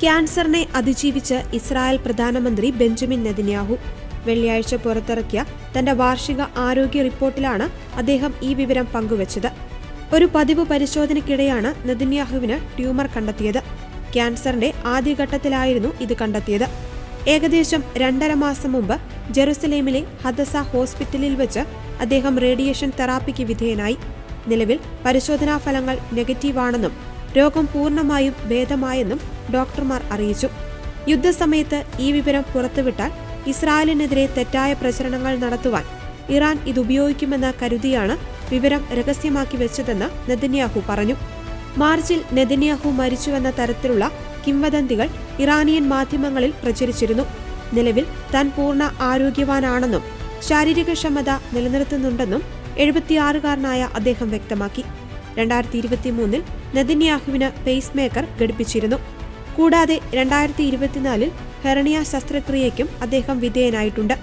ക്യാൻസറിനെ അതിജീവിച്ച് ഇസ്രായേൽ പ്രധാനമന്ത്രി ബെഞ്ചമിൻ നെതന്യാഹു വെള്ളിയാഴ്ച പുറത്തിറക്കിയ തന്റെ വാർഷിക ആരോഗ്യ റിപ്പോർട്ടിലാണ് അദ്ദേഹം ഈ വിവരം പങ്കുവച്ചത്. ഒരു പതിവ് പരിശോധനയ്ക്കിടെയാണ് നെതന്യാഹുവിന് ട്യൂമർ കണ്ടെത്തിയത്. ക്യാൻസറിന്റെ ആദ്യഘട്ടത്തിലായിരുന്നു ഇത് കണ്ടെത്തിയത്. ഏകദേശം 2.5 മാസം മുമ്പ് ജെറുസലേമിലെ ഹദസ ഹോസ്പിറ്റലിൽ വെച്ച് അദ്ദേഹം റേഡിയേഷൻ തെറാപ്പിക്ക് വിധേയനായി. നിലവിൽ പരിശോധനാ ഫലങ്ങൾ നെഗറ്റീവാണെന്നും രോഗം പൂർണ്ണമായും ഭേദമായെന്നും ഡോക്ടർമാർ അറിയിച്ചു. യുദ്ധസമയത്ത് ഈ വിവരം പുറത്തുവിട്ടാൽ ഇസ്രായേലിനെതിരെ തെറ്റായ പ്രചരണങ്ങൾ നടത്തുവാൻ ഇറാൻ ഇതുപയോഗിക്കുമെന്ന് കരുതിയാണ് വിവരം രഹസ്യമാക്കി വെച്ചതെന്ന് നെതന്യാഹു പറഞ്ഞു. മാർച്ചിൽ നെതന്യാഹു മരിച്ചുവെന്ന തരത്തിലുള്ള കിംവദന്തികൾ ഇറാനിയൻ മാധ്യമങ്ങളിൽ പ്രചരിച്ചിരുന്നു. നിലവിൽ താൻ പൂർണ്ണ ആരോഗ്യവാനാണെന്നും ശാരീരിക ക്ഷമത നിലനിർത്തുന്നുണ്ടെന്നും 76-കാരനായ അദ്ദേഹം വ്യക്തമാക്കി. 2023 നെതന്യാഹുവിന് പേസ് മേക്കർ ഘടിപ്പിച്ചിരുന്നു. കൂടാതെ 2024 ഹെർണിയ ശസ്ത്രക്രിയയ്ക്കും അദ്ദേഹം വിധേയനായിട്ടുണ്ട്.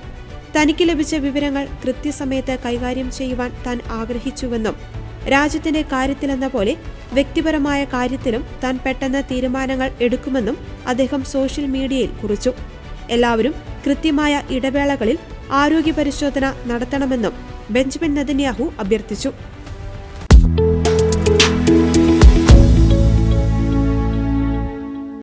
തനിക്ക് ലഭിച്ച വിവരങ്ങൾ കൃത്യസമയത്ത് കൈകാര്യം ചെയ്യുവാൻ താൻ ആഗ്രഹിച്ചുവെന്നും രാജ്യത്തിന്റെ കാര്യത്തിലെന്ന പോലെ വ്യക്തിപരമായ കാര്യത്തിലും താൻ പെട്ടെന്ന് തീരുമാനങ്ങൾ എടുക്കുമെന്നും അദ്ദേഹം സോഷ്യൽ മീഡിയയിൽ കുറിച്ചു. എല്ലാവരും കൃത്യമായ ഇടവേളകളിൽ ആരോഗ്യ പരിശോധന നടത്തണമെന്നും ബെഞ്ചമിൻ നെതന്യാഹു അഭ്യർത്ഥിച്ചു.